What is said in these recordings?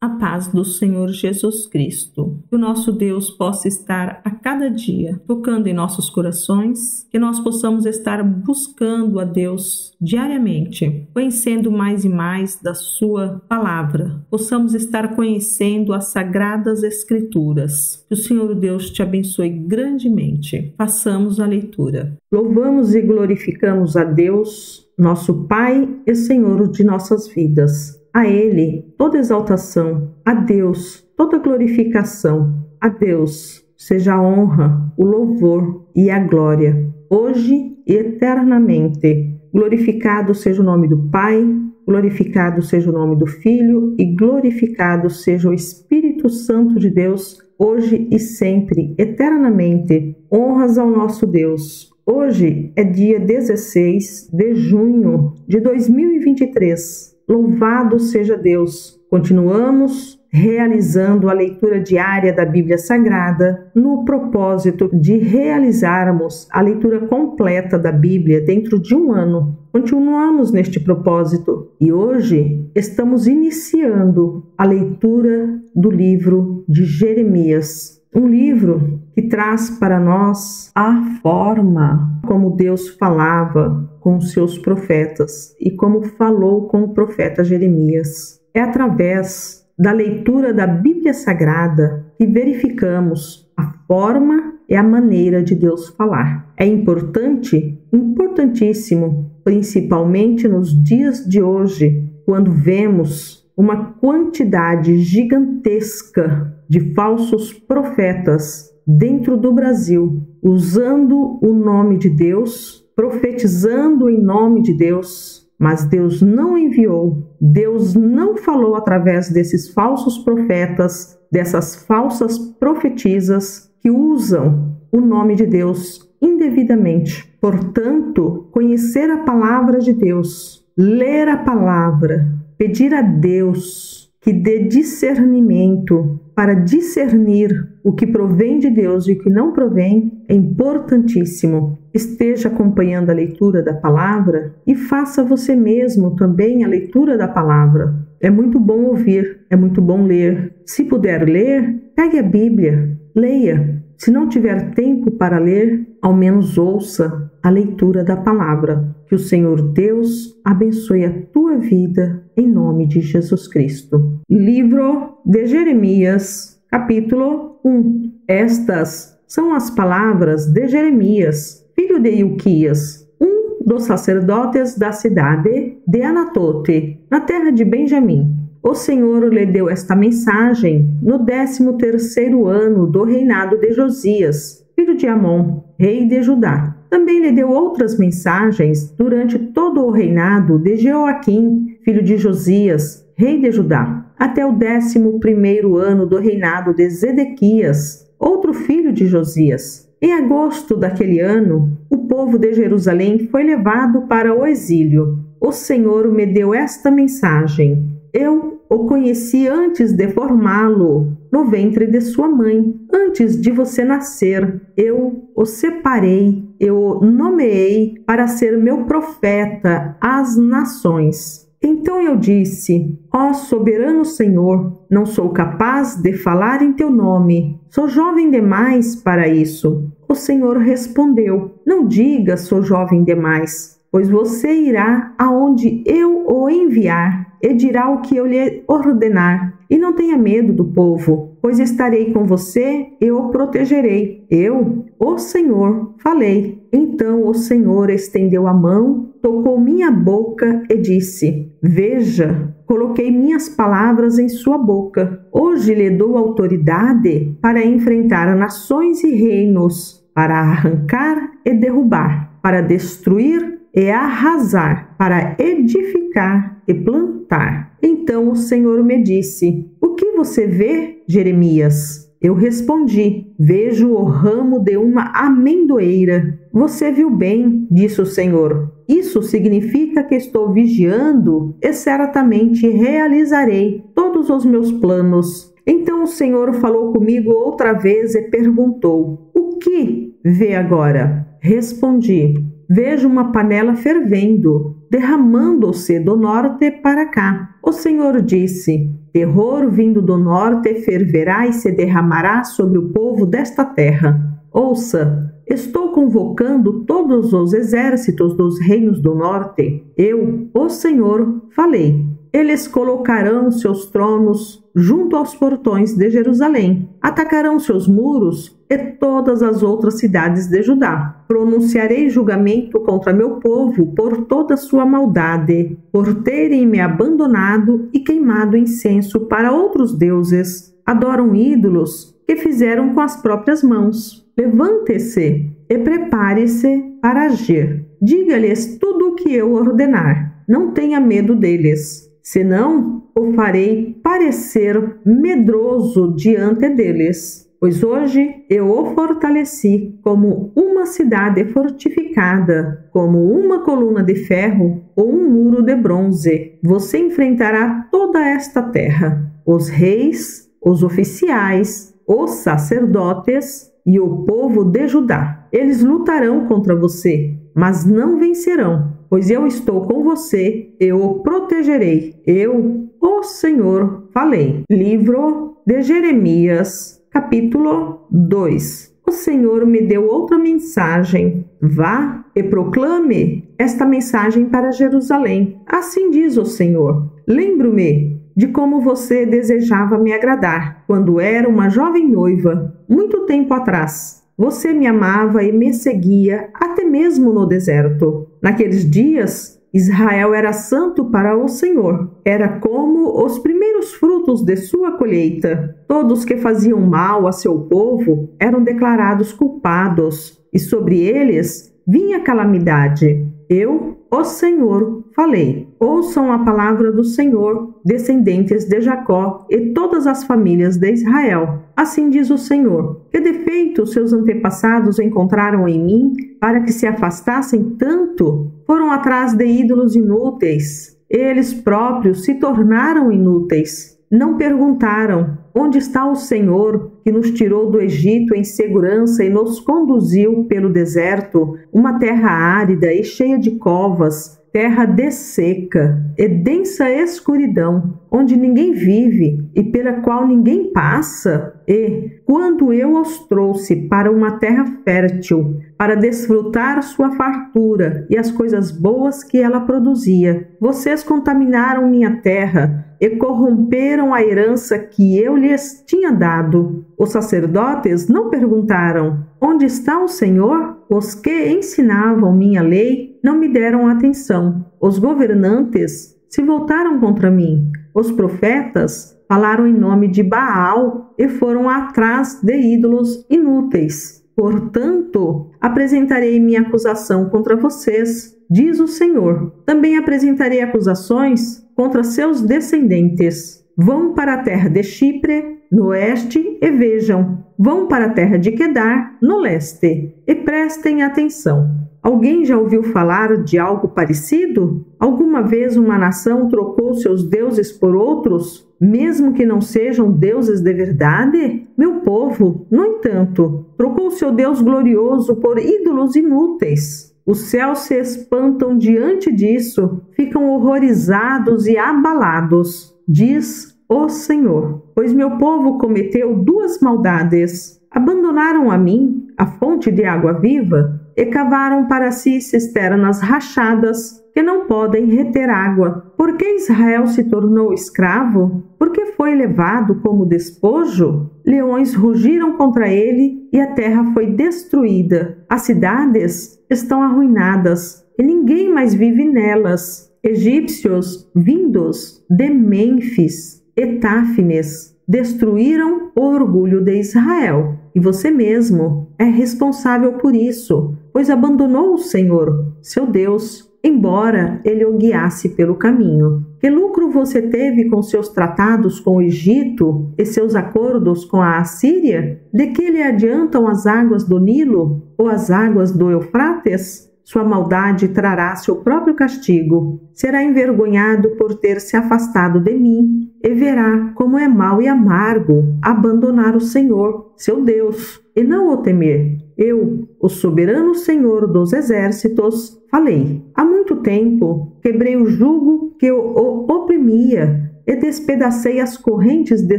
A paz do Senhor Jesus Cristo. Que o nosso Deus possa estar a cada dia tocando em nossos corações, que nós possamos estar buscando a Deus diariamente, conhecendo mais e mais da sua palavra, possamos estar conhecendo as sagradas escrituras. Que o Senhor Deus te abençoe grandemente. Façamos a leitura. Louvamos e glorificamos a Deus, nosso Pai e Senhor de nossas vidas. A Ele toda exaltação, a Deus toda glorificação, a Deus seja a honra, o louvor e a glória, hoje e eternamente. Glorificado seja o nome do Pai, glorificado seja o nome do Filho e glorificado seja o Espírito Santo de Deus, hoje e sempre, eternamente. Honras ao nosso Deus. Hoje é dia 16 de junho de 2023. Louvado seja Deus! Continuamos realizando a leitura diária da Bíblia Sagrada no propósito de realizarmos a leitura completa da Bíblia dentro de um ano. Continuamos neste propósito e hoje estamos iniciando a leitura do livro de Jeremias. Um livro que traz para nós a forma como Deus falava com os seus profetas e como falou com o profeta Jeremias. É através da leitura da Bíblia Sagrada que verificamos a forma e a maneira de Deus falar. É importante, importantíssimo, principalmente nos dias de hoje, quando vemos uma quantidade gigantesca de falsos profetas dentro do Brasil, usando o nome de Deus, profetizando em nome de Deus, mas Deus não enviou, Deus não falou através desses falsos profetas, dessas falsas profetisas que usam o nome de Deus indevidamente. Portanto, conhecer a palavra de Deus, ler a palavra, pedir a Deus que dê discernimento para discernir o que provém de Deus e o que não provém é importantíssimo. Esteja acompanhando a leitura da palavra e faça você mesmo também a leitura da palavra. É muito bom ouvir, é muito bom ler. Se puder ler, pegue a Bíblia, leia. Se não tiver tempo para ler, ao menos ouça a leitura da palavra. Que o Senhor Deus abençoe a tua vida em nome de Jesus Cristo. Livro de Jeremias, capítulo 1. Estas são as palavras de Jeremias, filho de Ilquias, um dos sacerdotes da cidade de Anatote, na terra de Benjamim. O Senhor lhe deu esta mensagem no 13º ano do reinado de Josias, filho de Amon, rei de Judá. Também lhe deu outras mensagens durante todo o reinado de Jeoaquim, filho de Josias, rei de Judá, até o 11º ano do reinado de Zedequias, outro filho de Josias. Em agosto daquele ano, o povo de Jerusalém foi levado para o exílio. O Senhor me deu esta mensagem. Eu o conheci antes de formá-lo no ventre de sua mãe. Antes de você nascer, eu o separei, eu o nomeei para ser meu profeta às nações. Então eu disse: ó soberano Senhor, não sou capaz de falar em teu nome. Sou jovem demais para isso. O Senhor respondeu: não diga sou jovem demais, pois você irá aonde eu o enviar e dirá o que eu lhe ordenar. E não tenha medo do povo, pois estarei com você e o protegerei. Eu, o Senhor, falei. Então o Senhor estendeu a mão, tocou minha boca e disse: veja, coloquei minhas palavras em sua boca. Hoje lhe dou autoridade para enfrentar nações e reinos, para arrancar e derrubar, para destruir e arrasar, para edificar e plantar. Então o Senhor me disse: o que você vê, Jeremias? Eu respondi: vejo o ramo de uma amendoeira. Você viu bem, disse o Senhor. Isso significa que estou vigiando e certamente realizarei todos os meus planos. Então o Senhor falou comigo outra vez e perguntou: o que vê agora? Respondi: vejo uma panela fervendo, derramando-se do norte para cá. O Senhor disse: Terror vindo do norte ferverá e se derramará sobre o povo desta terra. Ouça, estou convocando todos os exércitos dos reinos do norte. Eu, o Senhor, falei. Eles colocarão seus tronos junto aos portões de Jerusalém, atacarão seus muros e todas as outras cidades de Judá. Pronunciarei julgamento contra meu povo por toda sua maldade, por terem me abandonado e queimado incenso para outros deuses. Adoram ídolos que fizeram com as próprias mãos. Levante-se e prepare-se para agir. Diga-lhes tudo o que eu ordenar. Não tenha medo deles. Senão, o farei parecer medroso diante deles, pois hoje eu o fortaleci como uma cidade fortificada, como uma coluna de ferro ou um muro de bronze. Você enfrentará toda esta terra, os reis, os oficiais, os sacerdotes e o povo de Judá. Eles lutarão contra você, mas não vencerão. Pois eu estou com você, eu o protegerei. Eu, o Senhor, falei. Livro de Jeremias, capítulo 2. O Senhor me deu outra mensagem. Vá e proclame esta mensagem para Jerusalém. Assim diz o Senhor. Lembro-me de como você desejava me agradar, quando era uma jovem noiva, muito tempo atrás. Você me amava e me seguia até mesmo no deserto. Naqueles dias, Israel era santo para o Senhor. Era como os primeiros frutos de sua colheita. Todos que faziam mal a seu povo eram declarados culpados, e sobre eles vinha calamidade. Eu, o Senhor, falei. Ouçam a palavra do Senhor, descendentes de Jacó e todas as famílias de Israel. Assim diz o Senhor. Que defeito seus antepassados encontraram em mim para que se afastassem tanto? Foram atrás de ídolos inúteis. Eles próprios se tornaram inúteis. Não perguntaram: onde está o Senhor que nos tirou do Egito em segurança e nos conduziu pelo deserto, uma terra árida e cheia de covas, terra desseca e densa escuridão, onde ninguém vive e pela qual ninguém passa? E, quando eu os trouxe para uma terra fértil, para desfrutar sua fartura e as coisas boas que ela produzia, vocês contaminaram minha terra e corromperam a herança que eu lhes tinha dado. Os sacerdotes não perguntaram: onde está o Senhor? Os que ensinavam minha lei não me deram atenção. Os governantes se voltaram contra mim. Os profetas falaram em nome de Baal e foram atrás de ídolos inúteis. Portanto, apresentarei minha acusação contra vocês, diz o Senhor. Também apresentarei acusações contra seus descendentes. Vão para a terra de Chipre, no oeste, e vejam. Vão para a terra de Quedar, no leste, e prestem atenção. Alguém já ouviu falar de algo parecido? Alguma vez uma nação trocou seus deuses por outros, mesmo que não sejam deuses de verdade? Meu povo, no entanto, trocou seu Deus glorioso por ídolos inúteis. Os céus se espantam diante disso, ficam horrorizados e abalados, diz o Senhor. Pois meu povo cometeu duas maldades. Abandonaram a mim, a fonte de água viva, e cavaram para si cisternas rachadas que não podem reter água. Por que Israel se tornou escravo? Por que foi levado como despojo? Leões rugiram contra ele e a terra foi destruída. As cidades estão arruinadas e ninguém mais vive nelas. Egípcios vindos de Mênfis e Táfnis destruíram o orgulho de Israel. E você mesmo é responsável por isso, pois abandonou o Senhor, seu Deus, embora ele o guiasse pelo caminho. Que lucro você teve com seus tratados com o Egito e seus acordos com a Assíria? De que lhe adiantam as águas do Nilo ou as águas do Eufrates? Sua maldade trará seu próprio castigo. Será envergonhado por ter se afastado de mim, e verá como é mau e amargo abandonar o Senhor, seu Deus, e não o temer. Eu, o soberano Senhor dos exércitos, falei. Há muito tempo quebrei o jugo que o oprimia, e despedacei as correntes de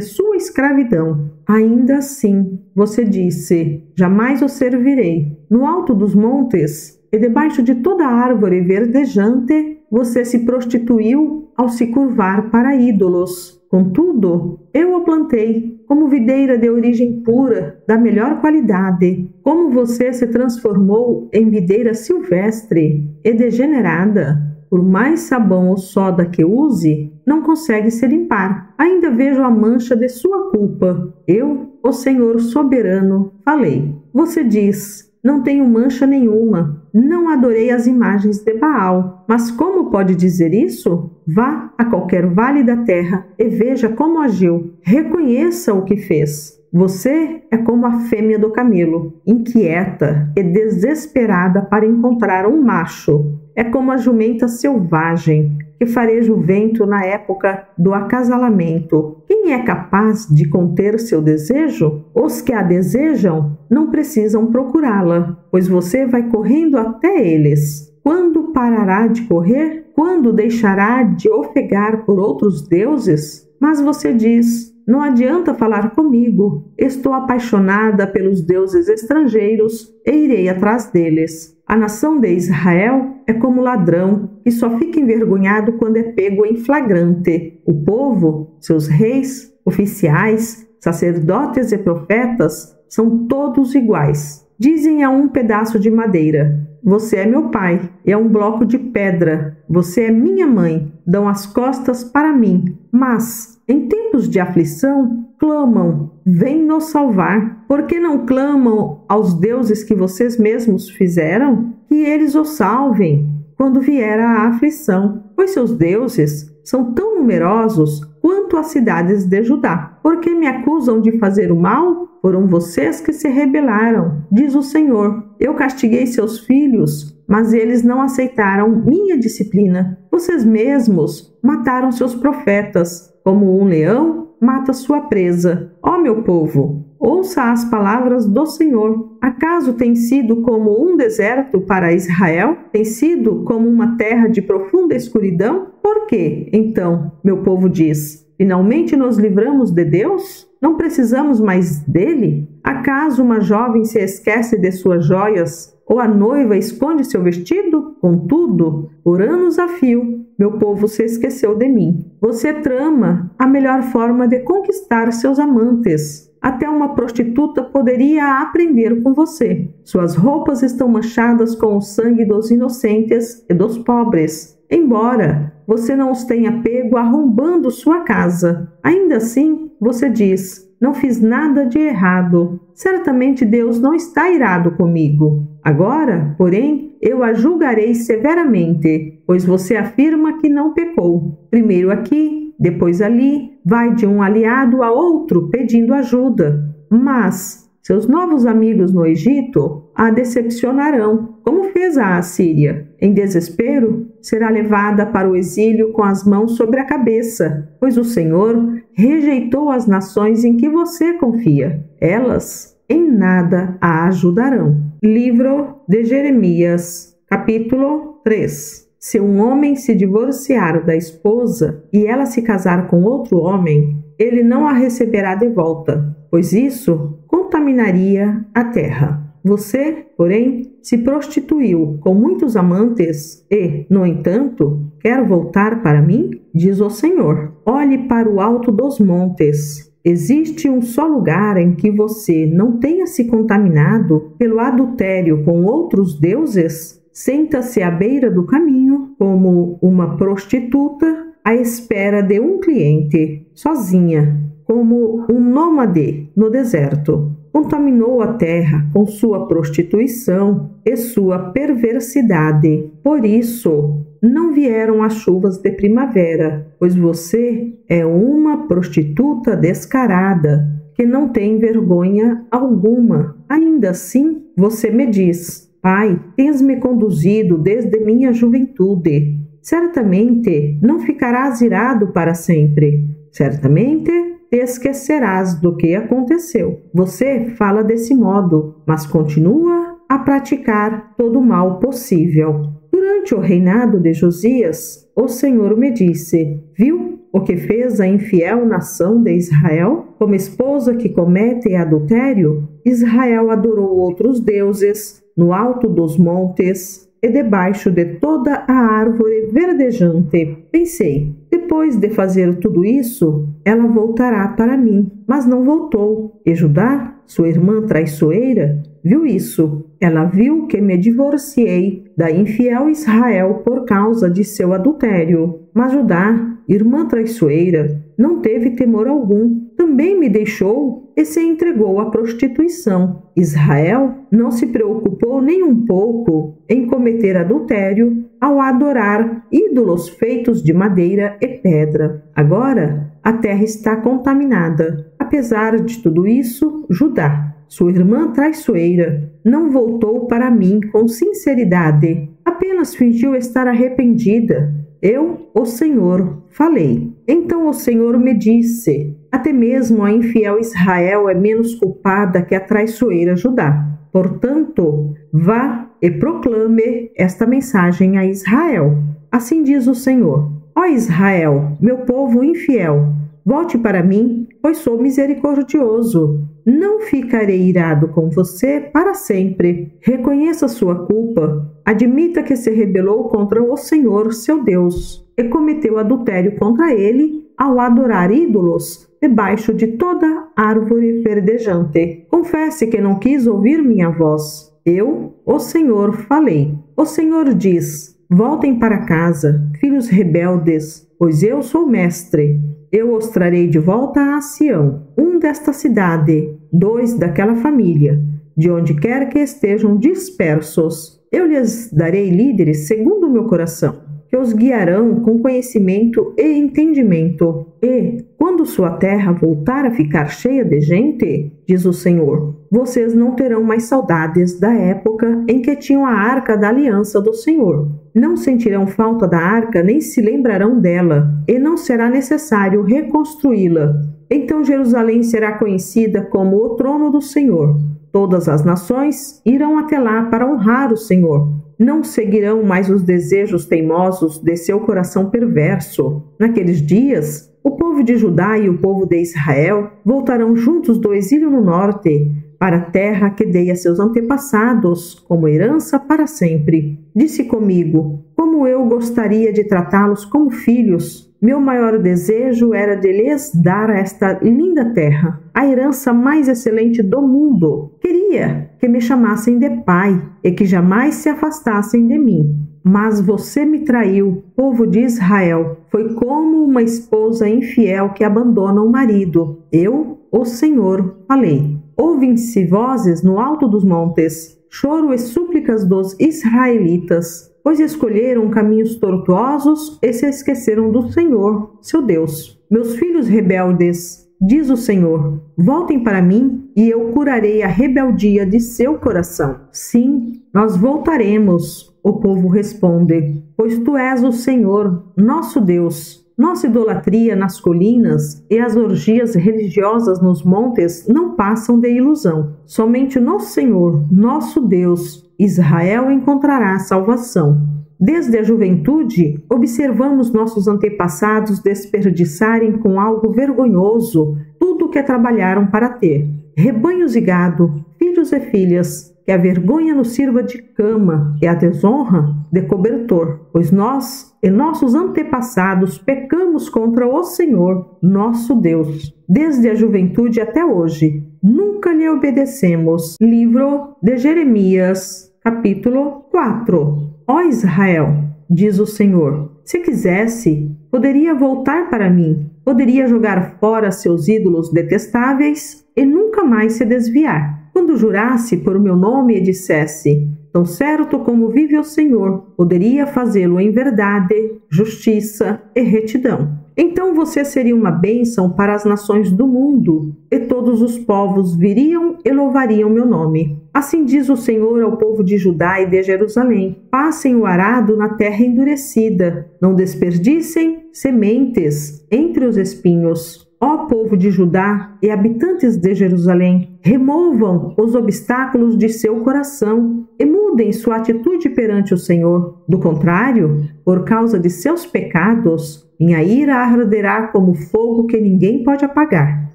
sua escravidão. Ainda assim, você disse: jamais o servirei. No alto dos montes e debaixo de toda árvore verdejante, você se prostituiu ao se curvar para ídolos. Contudo, eu o plantei como videira de origem pura, da melhor qualidade. Como você se transformou em videira silvestre e degenerada, por mais sabão ou soda que use, não consegue se limpar. Ainda vejo a mancha de sua culpa. Eu, o Senhor soberano, falei. Você diz: não tenho mancha nenhuma. Não adorei as imagens de Baal. Mas como pode dizer isso? Vá a qualquer vale da terra e veja como agiu. Reconheça o que fez. Você é como a fêmea do camelo, inquieta e desesperada para encontrar um macho. É como a jumenta selvagem, que fareja o vento na época do acasalamento. Quem é capaz de conter seu desejo? Os que a desejam não precisam procurá-la, pois você vai correndo até eles. Quando parará de correr? Quando deixará de ofegar por outros deuses? Mas você diz: não adianta falar comigo. Estou apaixonada pelos deuses estrangeiros e irei atrás deles. A nação de Israel é como ladrão, que só fica envergonhado quando é pego em flagrante. O povo, seus reis, oficiais, sacerdotes e profetas são todos iguais. Dizem a um pedaço de madeira: você é meu pai, e a um bloco de pedra: você é minha mãe. Dão as costas para mim. Mas, em tempos de aflição, clamam: vem nos salvar. Por que não clamam aos deuses que vocês mesmos fizeram? Que eles os salvem quando vier a aflição, pois seus deuses são tão numerosos quanto as cidades de Judá. Por que me acusam de fazer o mal? Foram vocês que se rebelaram, diz o Senhor. Eu castiguei seus filhos, mas eles não aceitaram minha disciplina. Vocês mesmos mataram seus profetas, como um leão mata sua presa. Ó meu povo, ouça as palavras do Senhor. Acaso tem sido como um deserto para Israel? Tem sido como uma terra de profunda escuridão? Por quê, então, meu povo diz: finalmente nos livramos de Deus? Não precisamos mais dele? Acaso uma jovem se esquece de suas joias, ou a noiva esconde seu vestido? Contudo, por anos a fio, meu povo se esqueceu de mim. Você trama a melhor forma de conquistar seus amantes. Até uma prostituta poderia aprender com você. Suas roupas estão manchadas com o sangue dos inocentes e dos pobres, embora você não os tenha pego arrombando sua casa. Ainda assim, você diz: não fiz nada de errado. Certamente Deus não está irado comigo. Agora, porém, eu a julgarei severamente, pois você afirma que não pecou. Primeiro aqui, depois ali, vai de um aliado a outro pedindo ajuda. Mas seus novos amigos no Egito a decepcionarão, como fez a Assíria. Em desespero, será levada para o exílio com as mãos sobre a cabeça, pois o Senhor rejeitou as nações em que você confia. Elas em nada a ajudarão. Livro de Jeremias, capítulo 3. Se um homem se divorciar da esposa e ela se casar com outro homem, ele não a receberá de volta, pois isso contaminaria a terra. Você, porém, se prostituiu com muitos amantes e, no entanto, quer voltar para mim? Diz o Senhor. Olhe para o alto dos montes. Existe um só lugar em que você não tenha se contaminado pelo adultério com outros deuses? Senta-se à beira do caminho, como uma prostituta à espera de um cliente, sozinha, como um nômade no deserto. Contaminou a terra com sua prostituição e sua perversidade. Por isso, não vieram as chuvas de primavera, pois você é uma prostituta descarada, que não tem vergonha alguma. Ainda assim, você me diz: Pai, tens-me conduzido desde minha juventude. Certamente não ficarás irado para sempre. Certamente te esquecerás do que aconteceu. Você fala desse modo, mas continua a praticar todo o mal possível. Durante o reinado de Josias, o Senhor me disse: Viu? o que fez a infiel nação de Israel? Como esposa que comete adultério, Israel adorou outros deuses no alto dos montes e debaixo de toda a árvore verdejante. Pensei, depois de fazer tudo isso, ela voltará para mim. Mas não voltou. E Judá, sua irmã traiçoeira, viu isso. Ela viu que me divorciei da infiel Israel por causa de seu adultério. Mas Judá, irmã traiçoeira, não teve temor algum. Também me deixou e se entregou à prostituição. Israel não se preocupou nem um pouco em cometer adultério ao adorar ídolos feitos de madeira e pedra. Agora, a terra está contaminada. Apesar de tudo isso, Judá, sua irmã traiçoeira, não voltou para mim com sinceridade. Apenas fingiu estar arrependida. Eu, o Senhor, falei. Então o Senhor me disse: até mesmo a infiel Israel é menos culpada que a traiçoeira Judá. Portanto, vá e proclame esta mensagem a Israel. Assim diz o Senhor: ó Israel, meu povo infiel, volte para mim, pois sou misericordioso. Não ficarei irado com você para sempre. Reconheça sua culpa. Admita que se rebelou contra o Senhor, seu Deus, e cometeu adultério contra ele ao adorar ídolos debaixo de toda árvore verdejante. Confesse que não quis ouvir minha voz. Eu, o Senhor, falei. O Senhor diz: voltem para casa, filhos rebeldes, pois eu sou mestre. Eu os trarei de volta a Sião, um desta cidade, 2 daquela família, de onde quer que estejam dispersos. Eu lhes darei líderes segundo o meu coração, que os guiarão com conhecimento e entendimento. E, quando sua terra voltar a ficar cheia de gente, diz o Senhor, vocês não terão mais saudades da época em que tinham a arca da aliança do Senhor. Não sentirão falta da arca, nem se lembrarão dela, e não será necessário reconstruí-la. Então Jerusalém será conhecida como o trono do Senhor. Todas as nações irão até lá para honrar o Senhor. Não seguirão mais os desejos teimosos de seu coração perverso. Naqueles dias, o povo de Judá e o povo de Israel voltarão juntos do exílio no norte, para a terra que dei a seus antepassados como herança para sempre. Disse comigo: como eu gostaria de tratá-los como filhos. Meu maior desejo era de lhes dar esta linda terra, a herança mais excelente do mundo. Queria que me chamassem de pai e que jamais se afastassem de mim. Mas você me traiu, povo de Israel. Foi como uma esposa infiel que abandona o marido. Eu, o Senhor, falei. Ouvem-se vozes no alto dos montes, choro e súplicas dos israelitas, pois escolheram caminhos tortuosos e se esqueceram do Senhor, seu Deus. Meus filhos rebeldes, diz o Senhor, voltem para mim e eu curarei a rebeldia de seu coração. Sim, nós voltaremos, o povo responde, pois tu és o Senhor, nosso Deus. Nossa idolatria nas colinas e as orgias religiosas nos montes não passam de ilusão. Somente no Senhor, nosso Deus, Israel encontrará salvação. Desde a juventude, observamos nossos antepassados desperdiçarem com algo vergonhoso tudo o que trabalharam para ter. Rebanhos e gado, filhos e filhas, que a vergonha nos sirva de cama e a desonra de cobertor, pois nós e nossos antepassados pecamos contra o Senhor, nosso Deus, desde a juventude até hoje. Nunca lhe obedecemos. Livro de Jeremias, capítulo 4. Ó Israel, diz o Senhor, se quisesse, poderia voltar para mim, poderia jogar fora seus ídolos detestáveis e nunca mais se desviar. Quando jurasse por meu nome e dissesse, tão certo como vive o Senhor, poderia fazê-lo em verdade, justiça e retidão. Então você seria uma bênção para as nações do mundo, e todos os povos viriam e louvariam meu nome. Assim diz o Senhor ao povo de Judá e de Jerusalém: passem o arado na terra endurecida, não desperdicem sementes entre os espinhos. Ó povo de Judá e habitantes de Jerusalém, removam os obstáculos de seu coração e mudem sua atitude perante o Senhor. Do contrário, por causa de seus pecados, minha ira arderá como fogo que ninguém pode apagar.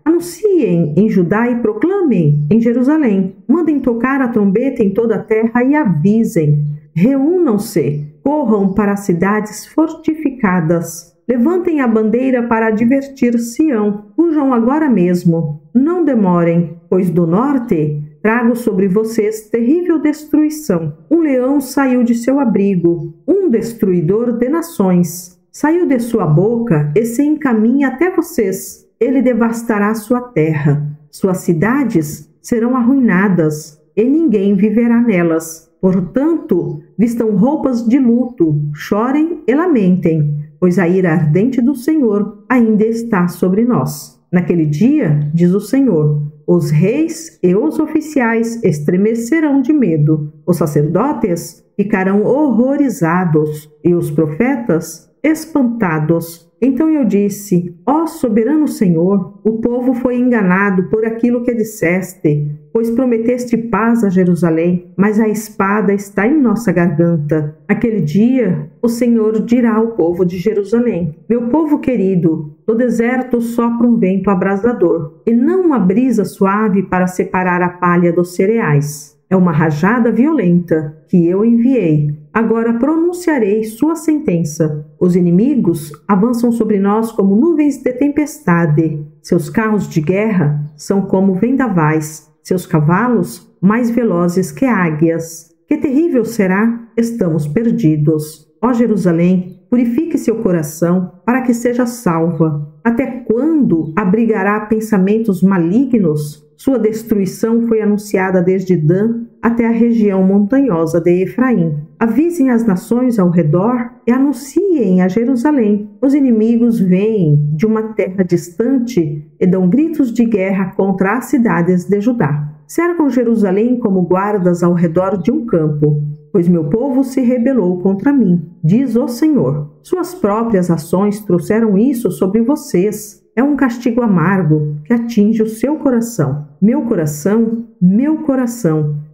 Anunciem em Judá e proclamem em Jerusalém. Mandem tocar a trombeta em toda a terra e avisem. Reúnam-se, corram para as cidades fortificadas. Levantem a bandeira para advertir Sião. Fujam agora mesmo. Não demorem, pois do norte trago sobre vocês terrível destruição. Um leão saiu de seu abrigo, um destruidor de nações. Saiu de sua boca e se encaminha até vocês. Ele devastará sua terra. Suas cidades serão arruinadas e ninguém viverá nelas. Portanto, vistam roupas de luto, chorem e lamentem, pois a ira ardente do Senhor ainda está sobre nós. Naquele dia, diz o Senhor, os reis e os oficiais estremecerão de medo, os sacerdotes ficarão horrorizados e os profetas espantados. Então eu disse, ó soberano Senhor, o povo foi enganado por aquilo que disseste, pois prometeste paz a Jerusalém, mas a espada está em nossa garganta. Aquele dia, o Senhor dirá ao povo de Jerusalém, meu povo querido, no deserto sopra um vento abrasador, e não uma brisa suave para separar a palha dos cereais. É uma rajada violenta que eu enviei. Agora pronunciarei sua sentença. Os inimigos avançam sobre nós como nuvens de tempestade. Seus carros de guerra são como vendavais. Seus cavalos mais velozes que águias. Que terrível será! Estamos perdidos. Ó Jerusalém, purifique seu coração para que seja salva. Até quando abrigará pensamentos malignos? Sua destruição foi anunciada desde Dan até a região montanhosa de Efraim. Avisem as nações ao redor e anunciem a Jerusalém. Os inimigos vêm de uma terra distante e dão gritos de guerra contra as cidades de Judá. Cercam Jerusalém como guardas ao redor de um campo, pois meu povo se rebelou contra mim, diz o Senhor. Suas próprias ações trouxeram isso sobre vocês. É um castigo amargo que atinge o seu coração. Meu coração,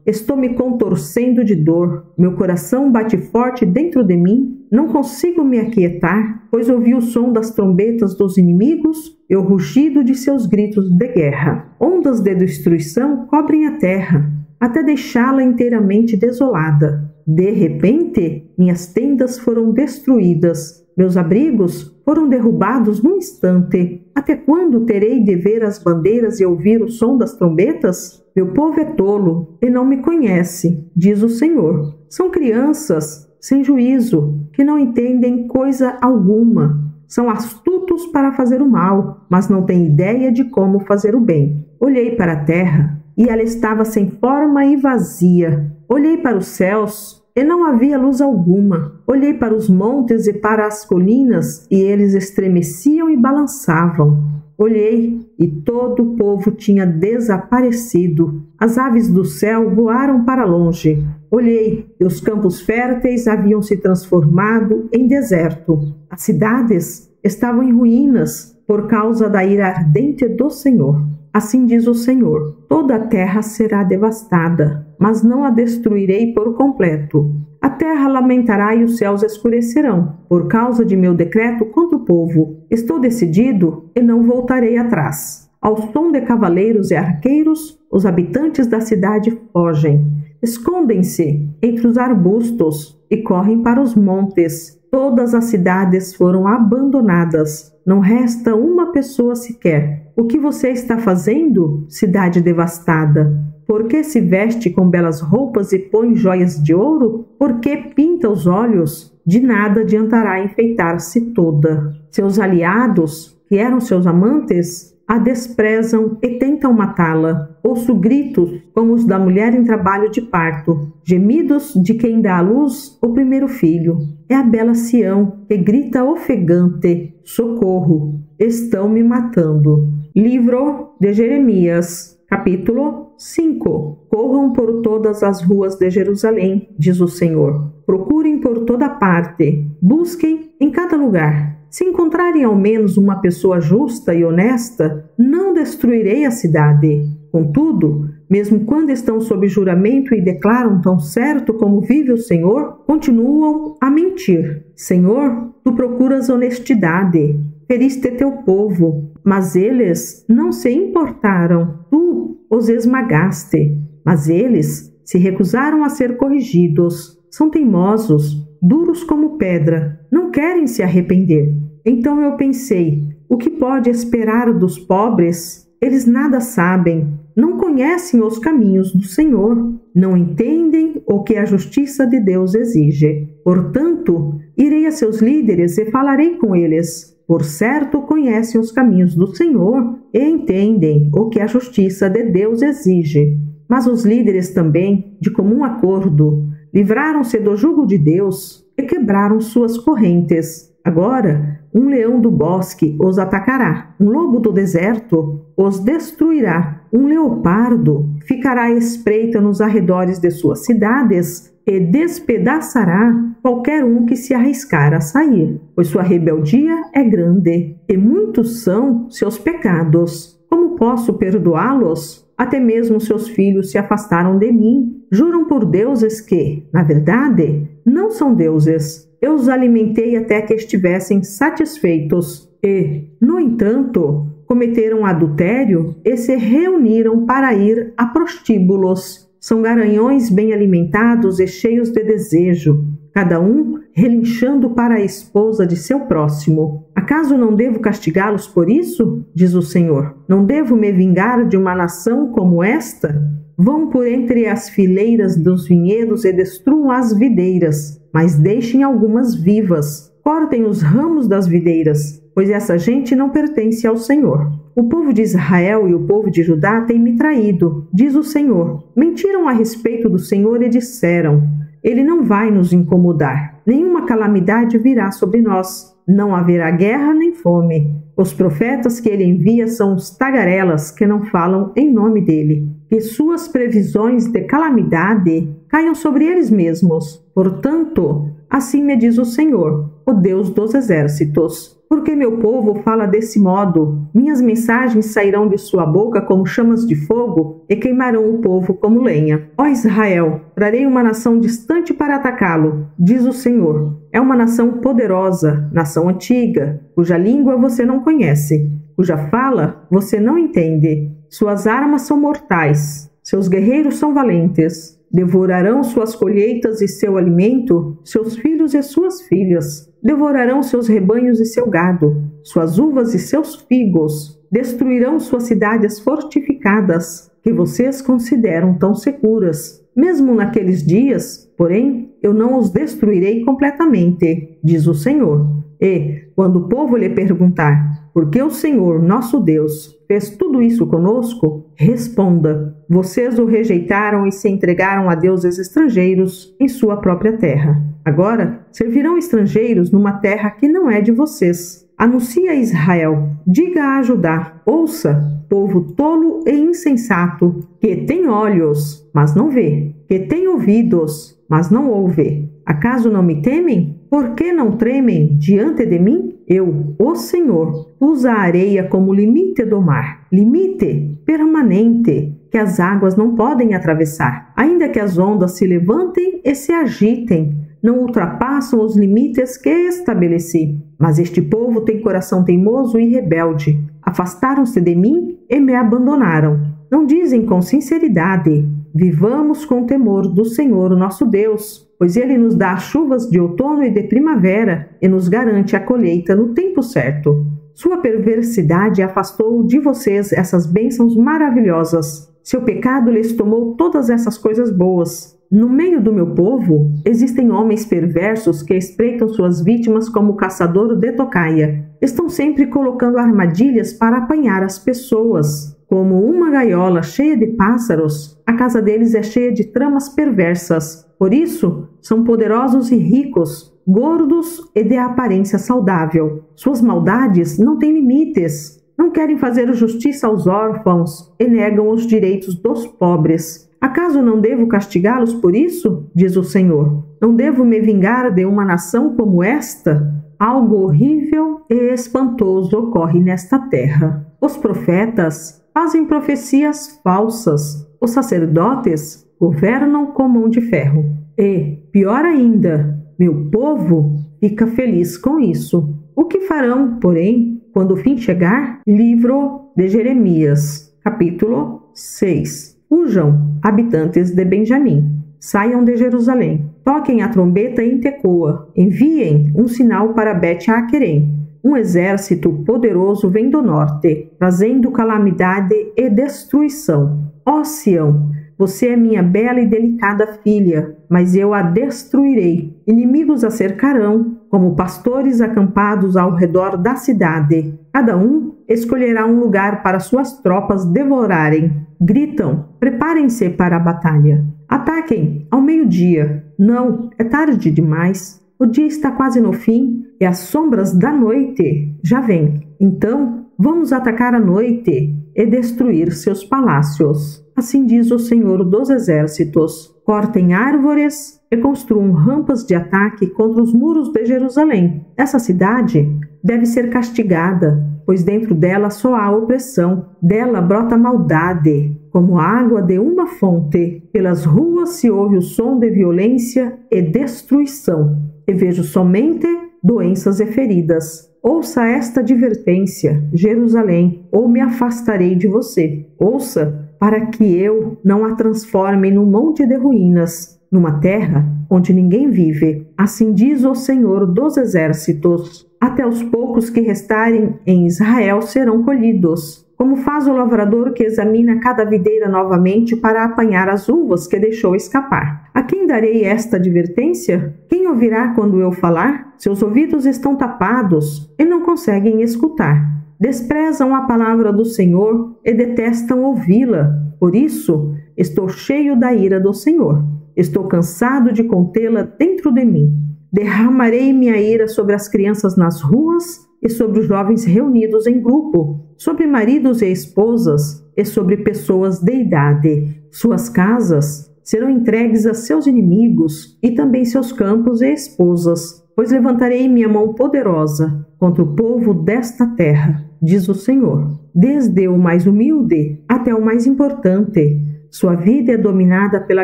estou me contorcendo de dor. Meu coração bate forte dentro de mim. Não consigo me aquietar, pois ouvi o som das trombetas dos inimigos e o rugido de seus gritos de guerra. Ondas de destruição cobrem a terra, até deixá-la inteiramente desolada. De repente, minhas tendas foram destruídas. Meus abrigos foram derrubados num instante. Até quando terei de ver as bandeiras e ouvir o som das trombetas? Meu povo é tolo e não me conhece, diz o Senhor. São crianças sem juízo, que não entendem coisa alguma. São astutos para fazer o mal, mas não têm ideia de como fazer o bem. Olhei para a terra e ela estava sem forma e vazia. Olhei para os céus e não havia luz alguma. Olhei para os montes e para as colinas, e eles estremeciam e balançavam. Olhei, e todo o povo tinha desaparecido. As aves do céu voaram para longe. Olhei, e os campos férteis haviam se transformado em deserto. As cidades estavam em ruínas por causa da ira ardente do Senhor. Assim diz o Senhor, toda a terra será devastada, mas não a destruirei por completo. A terra lamentará e os céus escurecerão, por causa de meu decreto contra o povo. Estou decidido e não voltarei atrás. Ao som de cavaleiros e arqueiros, os habitantes da cidade fogem. Escondem-se entre os arbustos e correm para os montes. Todas as cidades foram abandonadas. Não resta uma pessoa sequer. O que você está fazendo, cidade devastada? Por que se veste com belas roupas e põe joias de ouro? Por que pinta os olhos? De nada adiantará enfeitar-se toda. Seus aliados, que eram seus amantes, a desprezam e tentam matá-la. Ouço gritos como os da mulher em trabalho de parto, gemidos de quem dá à luz o primeiro filho. É a bela Sião que grita ofegante, socorro, estão me matando. Livro de Jeremias, capítulo 5. Corram por todas as ruas de Jerusalém, diz o Senhor. Procurem por toda parte, busquem em cada lugar. Se encontrarem ao menos uma pessoa justa e honesta, não destruirei a cidade. Contudo, mesmo quando estão sob juramento e declaram tão certo como vive o Senhor, continuam a mentir. Senhor, tu procuras honestidade. Feriste teu povo, mas eles não se importaram. Tu os esmagaste, mas eles se recusaram a ser corrigidos. São teimosos, duros como pedra, não querem se arrepender. Então eu pensei, o que pode esperar dos pobres? Eles nada sabem, não conhecem os caminhos do Senhor, não entendem o que a justiça de Deus exige. Portanto, irei a seus líderes e falarei com eles. Por certo, conhecem os caminhos do Senhor e entendem o que a justiça de Deus exige. Mas os líderes também, de comum acordo, livraram-se do jugo de Deus e quebraram suas correntes. Agora, um leão do bosque os atacará, um lobo do deserto os destruirá, um leopardo ficará à espreita nos arredores de suas cidades e despedaçará qualquer um que se arriscar a sair, pois sua rebeldia é grande e muitos são seus pecados. Como posso perdoá-los? Até mesmo seus filhos se afastaram de mim. Juram por deuses que, na verdade, não são deuses. Eu os alimentei até que estivessem satisfeitos e, no entanto, cometeram adultério e se reuniram para ir a prostíbulos. São garanhões bem alimentados e cheios de desejo, cada um relinchando para a esposa de seu próximo. Acaso não devo castigá-los por isso? Diz o Senhor. Não devo me vingar de uma nação como esta? Vão por entre as fileiras dos vinhedos e destruam as videiras, mas deixem algumas vivas. Cortem os ramos das videiras, pois essa gente não pertence ao Senhor. O povo de Israel e o povo de Judá têm me traído, diz o Senhor. Mentiram a respeito do Senhor e disseram: Ele não vai nos incomodar. Nenhuma calamidade virá sobre nós. Não haverá guerra nem fome. Os profetas que ele envia são os tagarelas que não falam em nome dele. Que suas previsões de calamidade caiam sobre eles mesmos. Portanto, assim me diz o Senhor, o Deus dos exércitos. Porque meu povo fala desse modo, minhas mensagens sairão de sua boca como chamas de fogo e queimarão o povo como lenha. Ó Israel, trarei uma nação distante para atacá-lo, diz o Senhor. É uma nação poderosa, nação antiga, cuja língua você não conhece, cuja fala você não entende. Suas armas são mortais, seus guerreiros são valentes. Devorarão suas colheitas e seu alimento, seus filhos e suas filhas. Devorarão seus rebanhos e seu gado, suas uvas e seus figos. Destruirão suas cidades fortificadas, que vocês consideram tão seguras. Mesmo naqueles dias, porém, eu não os destruirei completamente, diz o Senhor. E, quando o povo lhe perguntar, por que o Senhor, nosso Deus, fez tudo isso conosco? Responda, vocês o rejeitaram e se entregaram a deuses estrangeiros em sua própria terra. Agora, servirão estrangeiros numa terra que não é de vocês. Anuncia a Israel, diga a Judá, ouça, povo tolo e insensato, que tem olhos, mas não vê, que tem ouvidos, mas não ouve. Acaso não me temem? Por que não tremem diante de mim? Eu, o Senhor, pus a areia como limite do mar, limite permanente, que as águas não podem atravessar. Ainda que as ondas se levantem e se agitem, não ultrapassam os limites que estabeleci. Mas este povo tem coração teimoso e rebelde. Afastaram-se de mim e me abandonaram. Não dizem com sinceridade: vivamos com temor do Senhor nosso Deus, pois Ele nos dá as chuvas de outono e de primavera e nos garante a colheita no tempo certo. Sua perversidade afastou de vocês essas bênçãos maravilhosas. Seu pecado lhes tomou todas essas coisas boas. No meio do meu povo, existem homens perversos que espreitam suas vítimas como o caçador de tocaia. Estão sempre colocando armadilhas para apanhar as pessoas. Como uma gaiola cheia de pássaros, a casa deles é cheia de tramas perversas. Por isso, são poderosos e ricos, gordos e de aparência saudável. Suas maldades não têm limites. Não querem fazer justiça aos órfãos e negam os direitos dos pobres. Acaso não devo castigá-los por isso? Diz o Senhor. Não devo me vingar de uma nação como esta? algo horrível e espantoso ocorre nesta terra. Os profetas fazem profecias falsas. Os sacerdotes governam com mão de ferro. E, pior ainda, meu povo fica feliz com isso. O que farão, porém, quando o fim chegar? Livro de Jeremias, capítulo 6. Fujam, habitantes de Benjamim. Saiam de Jerusalém. Toquem a trombeta em Tecoa. Enviem um sinal para Bet-Aquerem. Um exército poderoso vem do norte, trazendo calamidade e destruição. Ó Sião, você é minha bela e delicada filha, mas eu a destruirei. Inimigos a cercarão, como pastores acampados ao redor da cidade. Cada um escolherá um lugar para suas tropas devorarem. Gritam, preparem-se para a batalha. Ataquem ao meio-dia. Não, é tarde demais. O dia está quase no fim e as sombras da noite já vêm. Então, vamos atacar a noite e destruir seus palácios. Assim diz o Senhor dos Exércitos. Cortem árvores e construam rampas de ataque contra os muros de Jerusalém. Essa cidade deve ser castigada, pois dentro dela só há opressão. Dela brota maldade, como água de uma fonte. Pelas ruas se ouve o som de violência e destruição. E vejo somente doenças e feridas. Ouça esta advertência, Jerusalém, ou me afastarei de você. Ouça, para que eu não a transforme num monte de ruínas, numa terra onde ninguém vive. Assim diz o Senhor dos Exércitos. Até os poucos que restarem em Israel serão colhidos, como faz o lavrador que examina cada videira novamente para apanhar as uvas que deixou escapar. A quem darei esta advertência? Quem ouvirá quando eu falar? Seus ouvidos estão tapados e não conseguem escutar. Desprezam a palavra do Senhor e detestam ouvi-la. Por isso, estou cheio da ira do Senhor. Estou cansado de contê-la dentro de mim. Derramarei minha ira sobre as crianças nas ruas e sobre os jovens reunidos em grupo, sobre maridos e esposas e sobre pessoas de idade. Suas casas serão entregues a seus inimigos e também seus campos e esposas, pois levantarei minha mão poderosa contra o povo desta terra, diz o Senhor. Desde o mais humilde até o mais importante, sua vida é dominada pela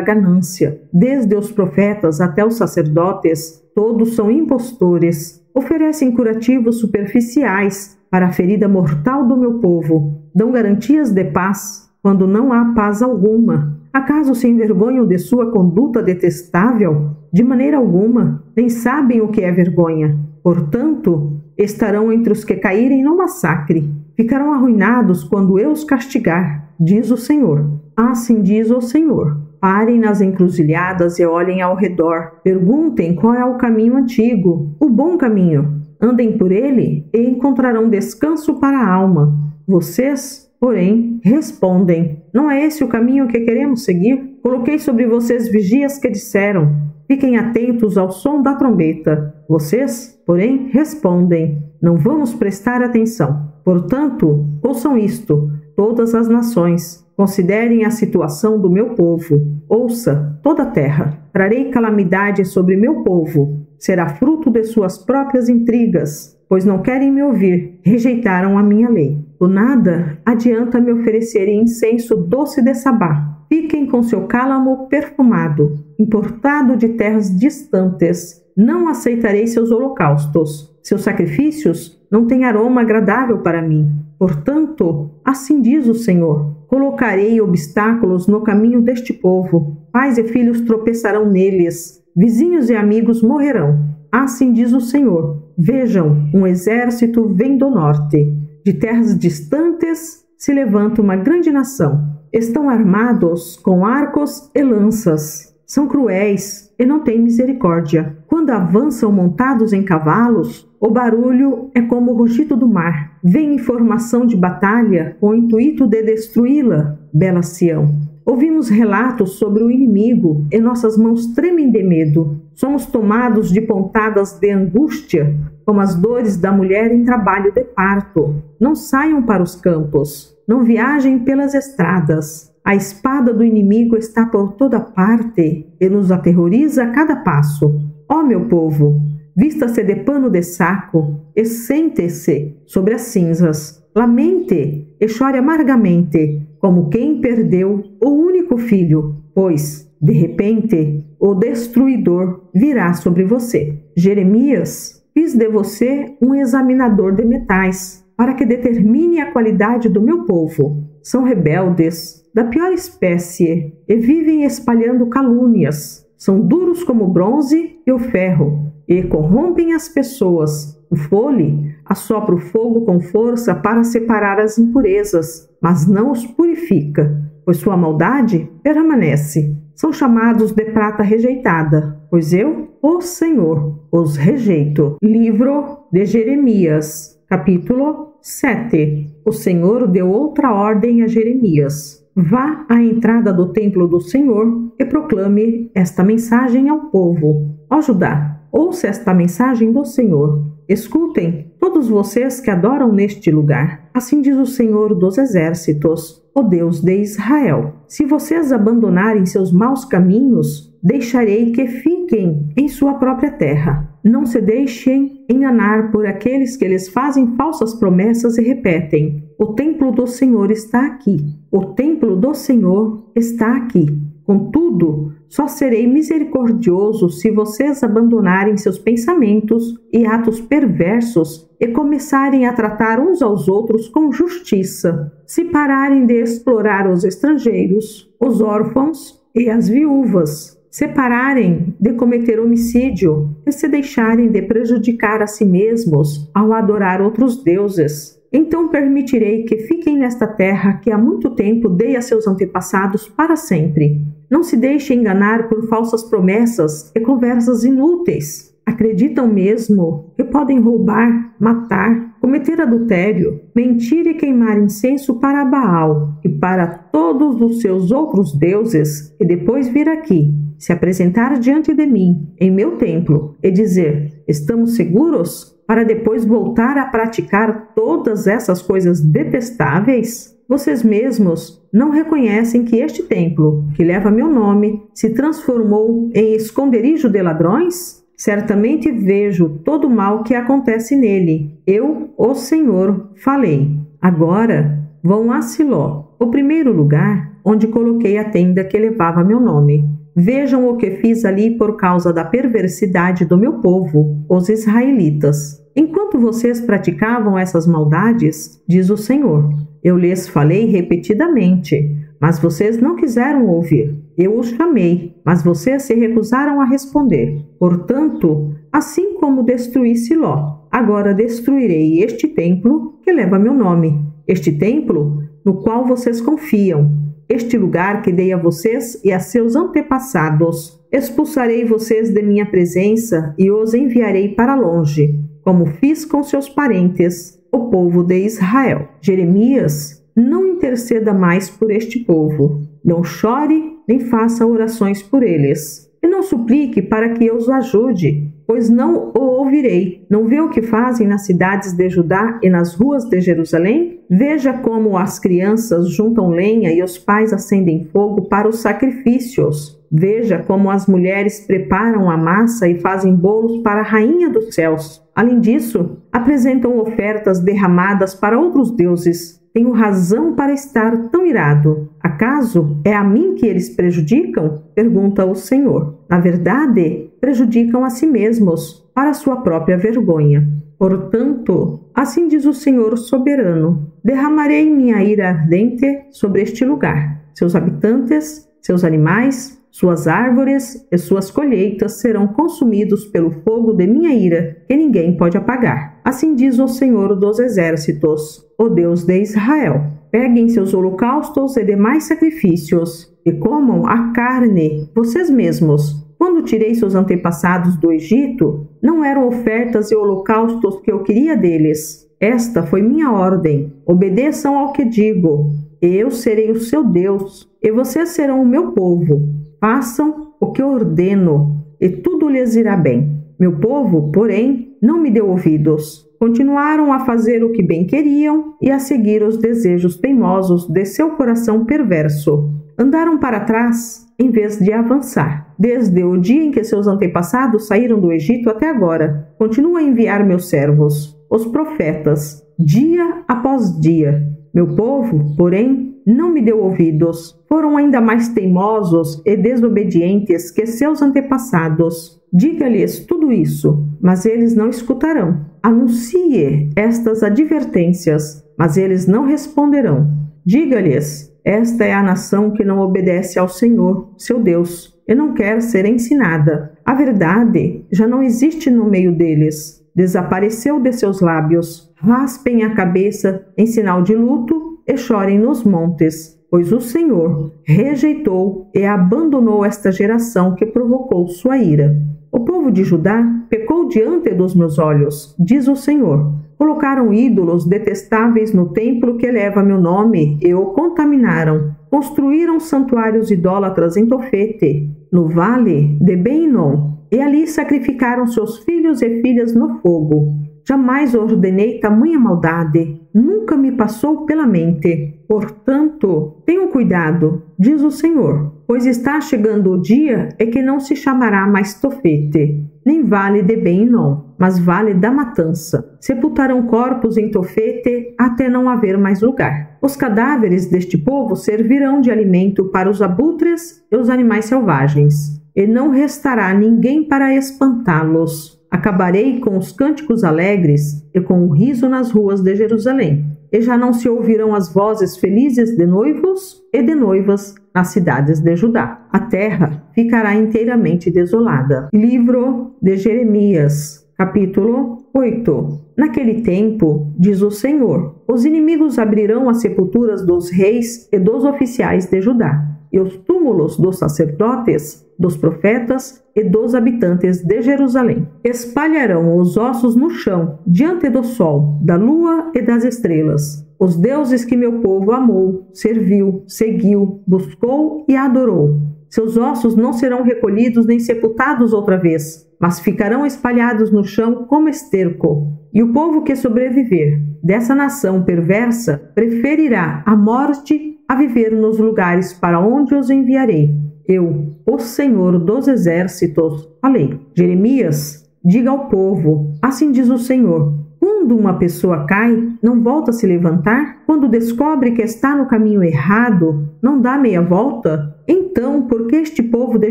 ganância. Desde os profetas até os sacerdotes, todos são impostores. Oferecem curativos superficiais para a ferida mortal do meu povo. Dão garantias de paz quando não há paz alguma. Acaso se envergonham de sua conduta detestável? De maneira alguma, nem sabem o que é vergonha. Portanto, estarão entre os que caírem no massacre. Ficarão arruinados quando eu os castigar, diz o Senhor. Assim diz o Senhor. Parem nas encruzilhadas e olhem ao redor. Perguntem qual é o caminho antigo, o bom caminho. Andem por ele e encontrarão descanso para a alma. Vocês, porém, respondem: não é esse o caminho que queremos seguir? Coloquei sobre vocês vigias que disseram: fiquem atentos ao som da trombeta. Vocês, porém, respondem: não vamos prestar atenção. Portanto, ouçam isto, todas as nações. Considerem a situação do meu povo. Ouça, toda a terra. Trarei calamidade sobre meu povo. Será fruto de suas próprias intrigas, pois não querem me ouvir. Rejeitaram a minha lei. Do nada adianta me oferecerem incenso doce de Sabá. Fiquem com seu cálamo perfumado, importado de terras distantes. Não aceitarei seus holocaustos. Seus sacrifícios não têm aroma agradável para mim. Portanto, assim diz o Senhor: colocarei obstáculos no caminho deste povo. Pais e filhos tropeçarão neles. Vizinhos e amigos morrerão. Assim diz o Senhor: vejam, um exército vem do norte. De terras distantes se levanta uma grande nação. Estão armados com arcos e lanças. São cruéis e não têm misericórdia. Quando avançam montados em cavalos, o barulho é como o rugido do mar. Vem informação de batalha com o intuito de destruí-la, bela Sião. Ouvimos relatos sobre o inimigo e nossas mãos tremem de medo. Somos tomados de pontadas de angústia, como as dores da mulher em trabalho de parto. Não saiam para os campos, não viajem pelas estradas. A espada do inimigo está por toda parte e nos aterroriza a cada passo. Ó meu povo, Vista-se de pano de saco e sente-se sobre as cinzas. Lamente e chore amargamente, como quem perdeu o único filho, pois, de repente, o destruidor virá sobre você. Jeremias, fiz de você um examinador de metais, para que determine a qualidade do meu povo. São rebeldes, da pior espécie, e vivem espalhando calúnias. São duros como o bronze e o ferro, e corrompem as pessoas. O fole assopra o fogo com força para separar as impurezas, mas não os purifica, pois sua maldade permanece. São chamados de prata rejeitada, pois eu, o Senhor, os rejeito. Livro de Jeremias, capítulo 7. O Senhor deu outra ordem a Jeremias. Vá à entrada do templo do Senhor e proclame esta mensagem ao povo. Ó Judá, ouça esta mensagem do Senhor. Escutem, todos vocês que adoram neste lugar. Assim diz o Senhor dos Exércitos, o Deus de Israel. Se vocês abandonarem seus maus caminhos, deixarei que fiquem em sua própria terra. Não se deixem enganar por aqueles que lhes fazem falsas promessas e repetem: o templo do Senhor está aqui. O templo do Senhor está aqui. Contudo, só serei misericordioso se vocês abandonarem seus pensamentos e atos perversos e começarem a tratar uns aos outros com justiça, se pararem de explorar os estrangeiros, os órfãos e as viúvas, se pararem de cometer homicídio e se deixarem de prejudicar a si mesmos ao adorar outros deuses. Então permitirei que fiquem nesta terra que há muito tempo dei a seus antepassados para sempre. Não se deixe enganar por falsas promessas e conversas inúteis. Acreditam mesmo que podem roubar, matar, cometer adultério, mentir e queimar incenso para Baal e para todos os seus outros deuses e depois vir aqui, se apresentar diante de mim, em meu templo, e dizer: estamos seguros? Para depois voltar a praticar todas essas coisas detestáveis? Vocês mesmos não reconhecem que este templo, que leva meu nome, se transformou em esconderijo de ladrões? Certamente vejo todo o mal que acontece nele. Eu, o Senhor, falei. Agora vão a Siló, o primeiro lugar onde coloquei a tenda que levava meu nome. Vejam o que fiz ali por causa da perversidade do meu povo, os israelitas. Enquanto vocês praticavam essas maldades, diz o Senhor, eu lhes falei repetidamente, mas vocês não quiseram ouvir. Eu os chamei, mas vocês se recusaram a responder. Portanto, assim como destruí Siló, agora destruirei este templo que leva meu nome, este templo no qual vocês confiam, este lugar que dei a vocês e a seus antepassados. Expulsarei vocês de minha presença e os enviarei para longe, como fiz com seus parentes, o povo de Israel. Jeremias, não interceda mais por este povo. Não chore, nem faça orações por eles. E não suplique para que eu os ajude, pois não o ouvirei. Não vê o que fazem nas cidades de Judá e nas ruas de Jerusalém? Veja como as crianças juntam lenha e os pais acendem fogo para os sacrifícios. Veja como as mulheres preparam a massa e fazem bolos para a rainha dos céus. Além disso, apresentam ofertas derramadas para outros deuses. Tenho razão para estar tão irado. Acaso é a mim que eles prejudicam? Pergunta o Senhor. Na verdade, prejudicam a si mesmos, para sua própria vergonha. Portanto, assim diz o Senhor soberano, derramarei minha ira ardente sobre este lugar. Seus habitantes, seus animais, suas árvores e suas colheitas serão consumidos pelo fogo de minha ira, que ninguém pode apagar. Assim diz o Senhor dos Exércitos, o Deus de Israel. Peguem seus holocaustos e demais sacrifícios, e comam a carne, vocês mesmos. Quando tirei seus antepassados do Egito, não eram ofertas e holocaustos que eu queria deles. Esta foi minha ordem. Obedeçam ao que digo. Eu serei o seu Deus, e vocês serão o meu povo. Façam o que eu ordeno, e tudo lhes irá bem. Meu povo, porém, não me deu ouvidos. Continuaram a fazer o que bem queriam e a seguir os desejos teimosos de seu coração perverso. Andaram para trás em vez de avançar. Desde o dia em que seus antepassados saíram do Egito até agora, continuo a enviar meus servos, os profetas, dia após dia. Meu povo, porém, não me deu ouvidos. Foram ainda mais teimosos e desobedientes que seus antepassados. Diga-lhes tudo isso, mas eles não escutarão. Anuncie estas advertências, mas eles não responderão. Diga-lhes: esta é a nação que não obedece ao Senhor, seu Deus, e não quer ser ensinada. A verdade já não existe no meio deles. Desapareceu de seus lábios. Raspem a cabeça em sinal de luto e chorem nos montes, pois o Senhor rejeitou e abandonou esta geração que provocou sua ira. O povo de Judá pecou diante dos meus olhos, diz o Senhor. Colocaram ídolos detestáveis no templo que leva meu nome e o contaminaram. Construíram santuários idólatras em Tofete, no vale de Ben-Hinom, e ali sacrificaram seus filhos e filhas no fogo. Jamais ordenei tamanha maldade, nunca me passou pela mente. Portanto, tenham cuidado, diz o Senhor, pois está chegando o dia em que não se chamará mais Tofete, nem vale de Ben-Hinom, mas vale da matança. Sepultarão corpos em Tofete até não haver mais lugar. Os cadáveres deste povo servirão de alimento para os abutres e os animais selvagens, e não restará ninguém para espantá-los. Acabarei com os cânticos alegres e com o riso nas ruas de Jerusalém. E já não se ouvirão as vozes felizes de noivos e de noivas nas cidades de Judá. A terra ficará inteiramente desolada. Livro de Jeremias, capítulo 8. Naquele tempo, diz o Senhor, os inimigos abrirão as sepulturas dos reis e dos oficiais de Judá, e os túmulos dos sacerdotes, dos profetas e dos habitantes de Jerusalém. Espalharão os ossos no chão, diante do sol, da lua e das estrelas. Os deuses que meu povo amou, serviu, seguiu, buscou e adorou. Seus ossos não serão recolhidos nem sepultados outra vez, mas ficarão espalhados no chão como esterco. E o povo que sobreviver dessa nação perversa preferirá a morte a viver nos lugares para onde os enviarei. Eu, o Senhor dos Exércitos, falei. Jeremias, diga ao povo, assim diz o Senhor, quando uma pessoa cai, não volta a se levantar? Quando descobre que está no caminho errado, não dá meia volta? Então, por que este povo de